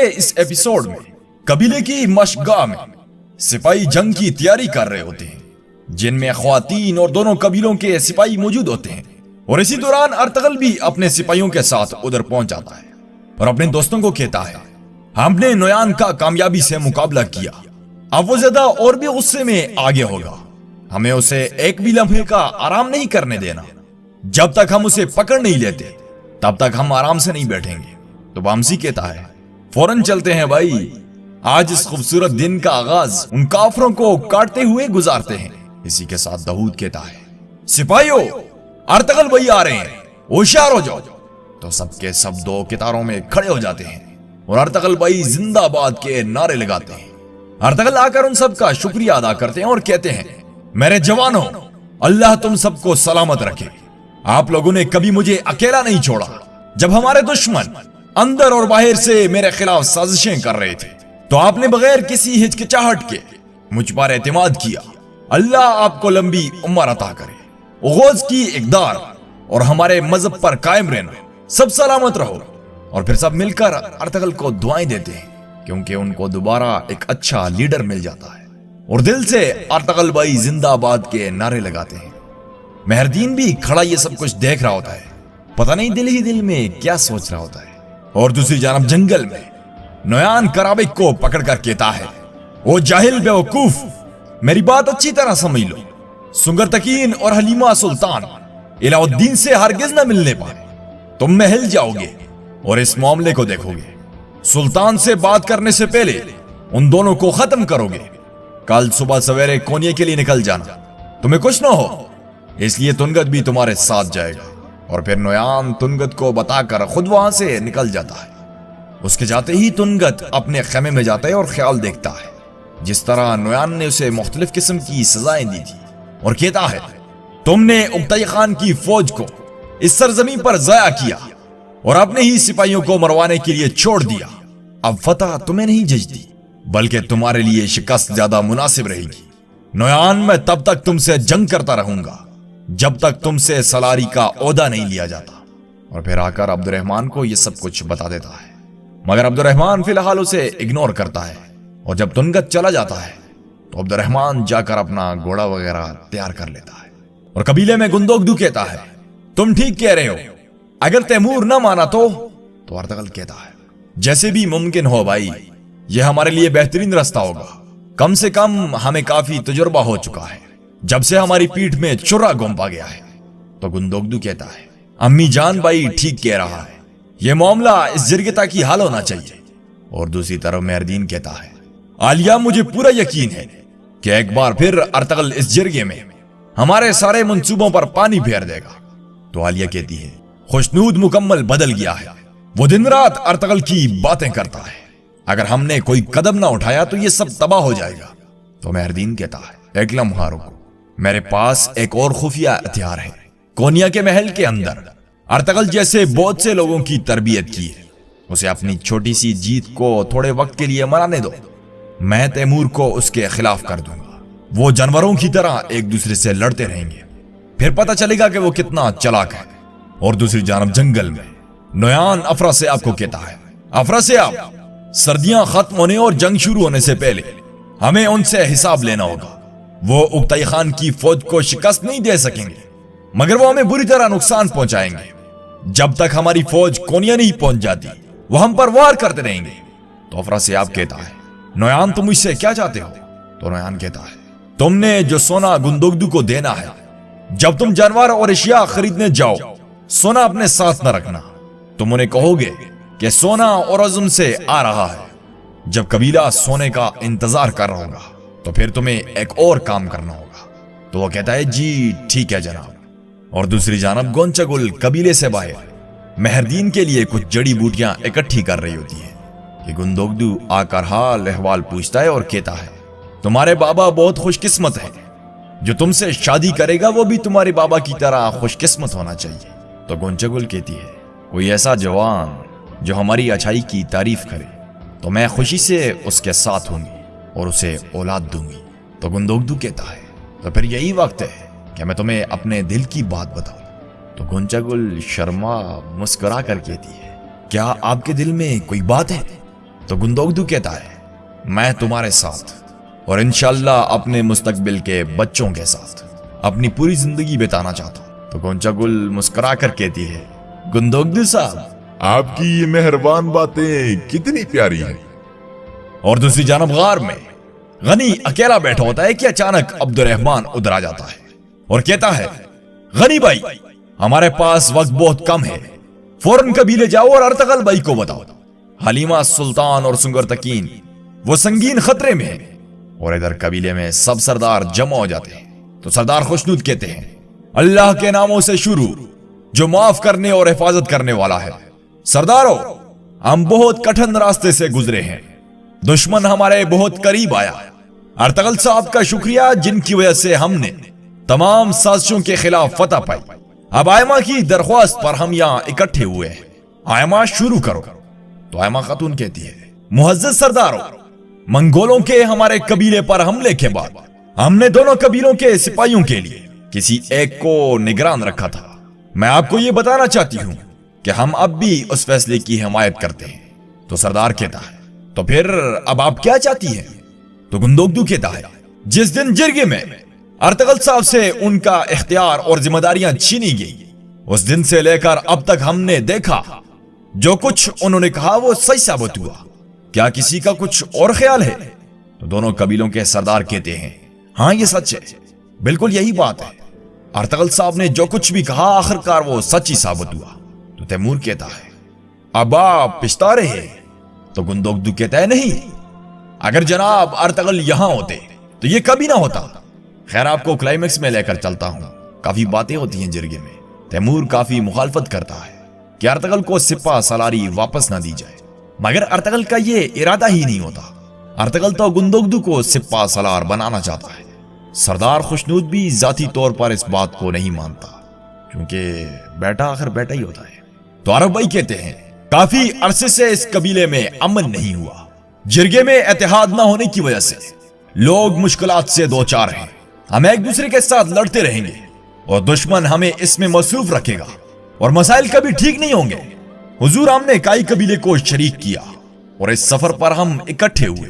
इस एपिसोड में कबीले की मशगाह में सिपाही जंग की तैयारी कर रहे होते हैं, जिनमें ख्वातीन और दोनों कबीलों के सिपाही मौजूद होते हैं। और इसी दौरान अर्तगल भी अपने सिपाहियों के साथ उधर पहुंच जाता है और अपने दोस्तों को कहता है, हमने नोयान का कामयाबी से मुकाबला किया, अब वो ज्यादा और भी गुस्से में आगे होगा। हमें उसे एक भी लम्हे का आराम नहीं करने देना। जब तक हम उसे पकड़ नहीं लेते तब तक हम आराम से नहीं बैठेंगे। तो वामसी कहता है, फौरन चलते हैं भाई, आज इस खूबसूरत दिन का आगाज उन काफरों को काटते हुए गुजारते हैं। इसी के साथ दाऊद कहता है, सिपाहियों, अर्तगल भाई आ रहे हैं, होशियार हो जाओ। तो सबके सब दो कतारों में खड़े हो जाते हैं और अर्तगल भाई जिंदाबाद के नारे लगाते हैं। अर्तगल आकर उन सबका शुक्रिया अदा करते हैं और कहते हैं, मेरे जवानों, अल्लाह तुम सबको सलामत रखे। आप लोगों ने कभी मुझे अकेला नहीं छोड़ा। जब हमारे दुश्मन अंदर और बाहर से मेरे खिलाफ साजिशें कर रहे थे तो आपने बगैर किसी हिचकिचाहट के मुझ पर एतमाद किया। अल्लाह आपको लंबी उम्र अता करे। गौज की इकदार और हमारे मजहब पर कायम रहना, सब सलामत रहो। और फिर सब मिलकर अर्तगल को दुआएं देते हैं, क्योंकि उनको दोबारा एक अच्छा लीडर मिल जाता है। और दिल से अर्तगल भाई जिंदाबाद के नारे लगाते हैं। मेहरदीन भी खड़ा ये सब कुछ देख रहा होता है, पता नहीं दिल ही दिल में क्या सोच रहा होता है। और दूसरी जानब जंगल में नोयान कराबिक को पकड़कर कहता है, ओ जाहिल बेवकूफ, मेरी बात अच्छी तरह समझ लो। सुंगरतकीन और हलीमा सुल्तान इलाउद्दीन से हरगिज न मिलने पाए। तुम महल जाओगे और इस मामले को देखोगे। सुल्तान से बात करने से पहले उन दोनों को खत्म करोगे। कल सुबह सवेरे कोनिया के लिए निकल जाना, तुम्हें कुछ ना हो इसलिए तुनगत भी तुम्हारे साथ जाएगा। और फिर नोयान तुनगत को बताकर खुद वहां से निकल जाता है। उसके जाते ही तुनगत अपने खेमे में जाता है और ख्याल देखता है जिस तरह नोयान ने उसे मुख्तलिफ किस्म की सजाएं दी थी, और कहता है, तुमने उक्ताई खान की फौज को इस सरजमीन पर जाया किया और अपने ही सिपाहियों को मरवाने के लिए छोड़ दिया। अब फतह तुम्हें नहीं जचती, बल्कि तुम्हारे लिए शिकस्त ज्यादा मुनासिब रहेगी। नोयान, मैं तब तक तुमसे जंग करता रहूंगा जब तक तुमसे सलारी का ओहदा नहीं लिया जाता। और फिर आकर अब्दुर्रहमान को यह सब कुछ बता देता है, मगर अब्दुर्रहमान फिलहाल उसे इग्नोर करता है। और जब तुनगत चला जाता है तो अब्दुर्रहमान जाकर अपना घोड़ा वगैरह तैयार कर लेता है। और कबीले में गुंदोगदू कहता है, तुम ठीक कह रहे हो, अगर तैमूर ना माना तो अर्तगल कहता है, जैसे भी मुमकिन हो भाई, यह हमारे लिए बेहतरीन रास्ता होगा। कम से कम हमें काफी तजुर्बा हो चुका है जब से हमारी पीठ में चुर्रा गोंपा गया है। तो गुंदोगदू कहता है, अम्मी जान भाई ठीक कह रहा है, यह मामला इस जिरगता की हाल होना चाहिए। और दूसरी तरफ मेहरदीन कहता है, आलिया, मुझे पूरा यकीन है कि एक बार फिर अर्तगल इस जिरगे में हमारे सारे मंसूबों पर पानी फेर देगा। तो आलिया कहती है, खुशनूद मुकम्मल बदल गया है, वो दिन रात अर्तगल की बातें करता है। अगर हमने कोई कदम ना उठाया तो ये सब तबाह हो जाएगा। तो मेहरदीन कहता है, एक लम्हा रुको, मेरे पास एक और खुफिया हथियार है। कोनिया के महल के अंदर अर्तगल जैसे बहुत से लोगों की तरबियत की है। उसे अपनी छोटी सी जीत को थोड़े वक्त के लिए मनाने दो, मैं तैमूर को उसके खिलाफ कर दूंगा। वो जानवरों की तरह एक दूसरे से लड़ते रहेंगे, फिर पता चलेगा कि वो कितना चालाक है। और दूसरी जानब जंगल में नोयान अफरा से आपको कहता है, अफरा से आप, सर्दियां खत्म होने और जंग शुरू होने से पहले हमें उनसे हिसाब लेना होगा। वो उक्ताई खान की फौज को शिकस्त नहीं दे सकेंगे, मगर वो हमें बुरी तरह नुकसान पहुंचाएंगे। जब तक हमारी फौज कोनिया नहीं पहुंच जाती वो हम पर वार करते रहेंगे। तो अफरा से आप कहता है, नोयान, तुम मुझसे क्या चाहते हो? तो नोयान कहता है, तुमने जो सोना गुंदोगदू को देना है, जब तुम जानवर और अशिया खरीदने जाओ, सोना अपने साथ न रखना। तुम उन्हें कहोगे कि सोना और अज़म से आ रहा है। जब कबीला सोने का इंतजार कर रहा होगा तो फिर तुम्हें एक और काम करना होगा। तो वो कहता है, जी ठीक है जनाब। और दूसरी जानब गोंचागुल कबीले से बाहर मेहरदीन के लिए कुछ जड़ी बूटियां इकट्ठी कर रही होती है कि गुंदोगदू आकर हाल अहवाल पूछता है और कहता है, तुम्हारे बाबा बहुत खुशकिस्मत है, जो तुमसे शादी करेगा वो भी तुम्हारे बाबा की तरह खुशकिस्मत होना चाहिए। तो गोंचागुल कहती है, कोई ऐसा जवान जो हमारी अच्छाई की तारीफ करे तो मैं खुशी से उसके साथ होंगी और उसे औलाद दूंगी। तो गुंदोगदू कहता है, तो फिर यही वक्त है कि मैं तुम्हें अपने दिल की बात बताऊं। तो गोंचागुल शर्मा मुस्कुरा कर कहती है, क्या आपके दिल में कोई बात है? तो गुंदोगदू कहता है, मैं तुम्हारे साथ और इंशाल्लाह अपने मुस्तकबिल के बच्चों के साथ अपनी पूरी जिंदगी बिताना चाहता हूं। तो गोंचागुल मुस्कुरा कर कहती है, गुंदोगदू साहब, आपकी ये मेहरबान बातें कितनी प्यारी हैं। और दूसरी जानब गार में गनी अकेला बैठा होता है कि अचानक अब्दुर्रहमान उधर आ जाता है और कहता है, गनी भाई, हमारे पास वक्त बहुत कम है, फौरन कबीले जाओ और अर्तगल भाई को बताओ हलीमा सुल्तान और सुंगर तकीन वो संगीन खतरे में है। और इधर कबीले में सब सरदार जमा हो जाते हैं। तो सरदार खुशनूद कहते हैं, अल्लाह के नामों से शुरू जो माफ करने और हिफाजत करने वाला है। सरदारों, हम बहुत कठिन रास्ते से गुजरे हैं, दुश्मन हमारे बहुत करीब आया। अर्तगल साहब का शुक्रिया जिनकी वजह से हमने तमाम साजिशों के खिलाफ फतह पाई। अब आयमा की दरख्वास्त पर हम यहाँ इकट्ठे हुए हैं, आयमा शुरू करो। तो आयमा खातून कहती है, मुअज़्ज़ज़ सरदारों, मंगोलों के हमारे कबीले पर हमले के बाद हमने दोनों कबीलों के सिपाहियों के लिए किसी एक को निगरान रखा था। मैं आपको यह बताना चाहती हूं कि हम अब भी उस फैसले की हिमायत करते हैं। तो सरदार कहता है, तो फिर अब आप क्या चाहती हैं? तो गुंदोगदू कहता है, जिस दिन जिरगे में अर्तगल साहब से उनका इख्तियार और जिम्मेदारियां छीनी गई, उस दिन से लेकर अब तक हमने देखा जो कुछ उन्होंने कहा वो सही साबित हुआ। क्या किसी का कुछ और ख्याल है? तो दोनों कबीलों के सरदार कहते हैं, हाँ ये सच है, बिल्कुल यही बात है। अर्तगल साहब ने जो कुछ भी कहा आखिरकार वो सच ही साबित हुआ। तो तैमूर कहता है, अब आप पिछता रहे? तो गुंदोगदू कहता है, नहीं, अगर जनाब अर्तगल यहां होते तो ये कभी ना होता। खैर, आपको क्लाइमेक्स में लेकर चलता हूं। काफी बातें होती हैं जिरगे में। तैमूर काफी मुखालफत करता है कि अर्तगल को सिपा सलारी वापस ना दी जाए, मगर अर्तगल का ये इरादा ही नहीं होता। अर्तगल तो गुंदोगदू को सिपा सलार बनाना चाहता है। सरदार खुशनूद भी जाती तौर पर इस बात को नहीं मानता, क्योंकि बेटा आखिर बेटा ही होता है। तो अरब भाई कहते हैं, काफी अरसे से इस कबीले में अमन नहीं हुआ। जिरगे में इत्तेहाद ना होने की वजह से लोग मुश्किलात से दो चार हैं। हम एक दूसरे के साथ लड़ते रहेंगे और दुश्मन हमें इसमें मसरूफ रखेगा और मसाइल कभी ठीक नहीं होंगे। हुजूर, हमने काई कबीले को शरीक किया और इस सफर पर हम इकट्ठे हुए,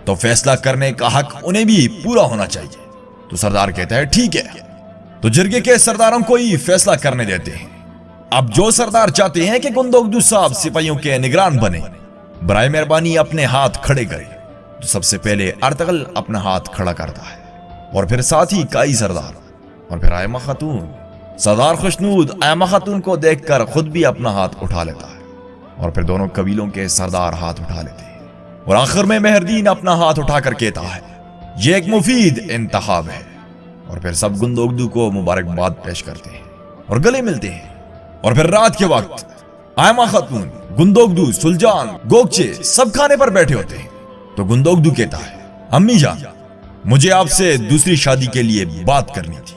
तो फैसला करने का हक उन्हें भी पूरा होना चाहिए। तो सरदार कहता है, ठीक है, तो जिरगे के सरदारों को ही फैसला करने देते हैं। अब जो सरदार चाहते हैं कि गुंदोगदू साहब सिपाहियों के निगरान बने, बराए मेहरबानी अपने हाथ खड़े करें। तो सबसे पहले अर्तगल अपना हाथ खड़ा करता है और फिर साथ ही काई सरदार और फिर आयमा खातून। सरदार खुशनूद आयमा खातून को देखकर खुद भी अपना हाथ उठा लेता है और फिर दोनों कबीलों के सरदार हाथ उठा लेते हैं और आखिर में मेहरदीन अपना हाथ उठाकर कहता है, ये एक मुफीद इंतखाब है। और फिर सब गुंदोगदू को मुबारकबाद पेश करते हैं और गले मिलते हैं। और फिर रात के वक्त आयमा खातून, गुंदोगदू, सुलजान, गोगचे सब खाने पर बैठे होते हैं। तो गुंदोगदू कहता है, अम्मी जान, मुझे आपसे दूसरी शादी के लिए बात करनी थी,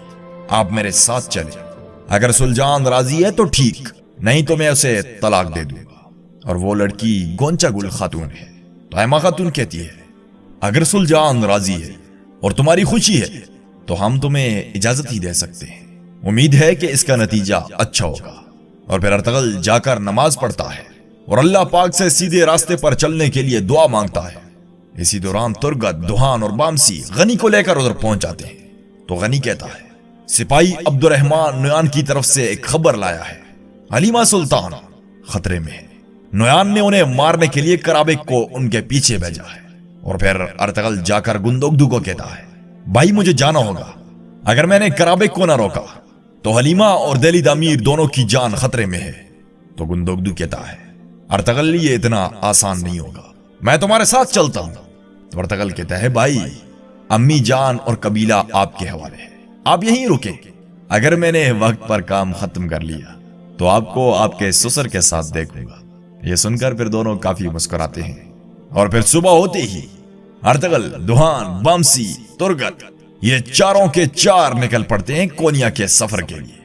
आप मेरे साथ चले। अगर सुलजान राजी है तो ठीक, नहीं तो मैं उसे तलाक दे दूंगा। और वो लड़की गोंचागुल खातून है। तो आयमा खातून कहती है, अगर सुलजान राजी है और तुम्हारी खुशी है तो हम तुम्हें इजाजत ही दे सकते हैं। उम्मीद है कि इसका नतीजा अच्छा होगा। और फिर अर्तगल जाकर नमाज पढ़ता है और अल्लाह पाक से सीधे रास्ते पर चलने के लिए दुआ मांगता है। इसी दौरान तुर्गत, दुहान और बामसी गनी को लेकर उधर पहुंच जाते हैं। तो गनी कहता है, सिपाही अब्दुर्रहमान नुयान की तरफ से एक खबर लाया है, हलीमा सुल्तान खतरे में है। नुयान ने उन्हें मारने के लिए कराबेक को उनके पीछे भेजा है। और फिर अर्तगल जाकर गुंदोगदू को कहता है, भाई मुझे जाना होगा, अगर मैंने कराबेक को ना रोका तो हलीमा और दिल्ली दामीर दोनों की जान खतरे में है। तो गुंदोगदू कहता है, अर्तगल, ये इतना आसान नहीं होगा, मैं तुम्हारे साथ चलता हूं। तो अर्तगल कहता है, भाई अम्मी जान और कबीला आपके हवाले है, आप यहीं रुके। अगर मैंने वक्त पर काम खत्म कर लिया तो आपको आपके ससुर के साथ देखूंगा। ये सुनकर फिर दोनों काफी मुस्कुराते हैं। और फिर सुबह होते ही अर्तगल, दुहान, बामसी, तुर्गत ये चारों के चार निकल पड़ते हैं कोनिया के सफर के लिए,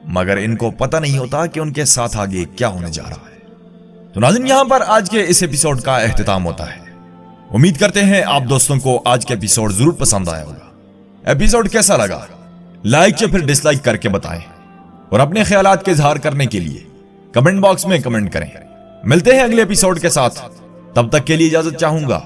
मगर इनको पता नहीं होता कि उनके साथ आगे क्या होने जा रहा है। तो नाज़रीन, यहां पर आज के इस एपिसोड का एख्तिताम होता है। उम्मीद करते हैं आप दोस्तों को आज के एपिसोड जरूर पसंद आया होगा। एपिसोड कैसा लगा लाइक या फिर डिसलाइक करके बताएं और अपने ख्यालात के इजहार करने के लिए कमेंट बॉक्स में कमेंट करें। मिलते हैं अगले एपिसोड के साथ, تب تک کے لیے اجازت چاہوں گا.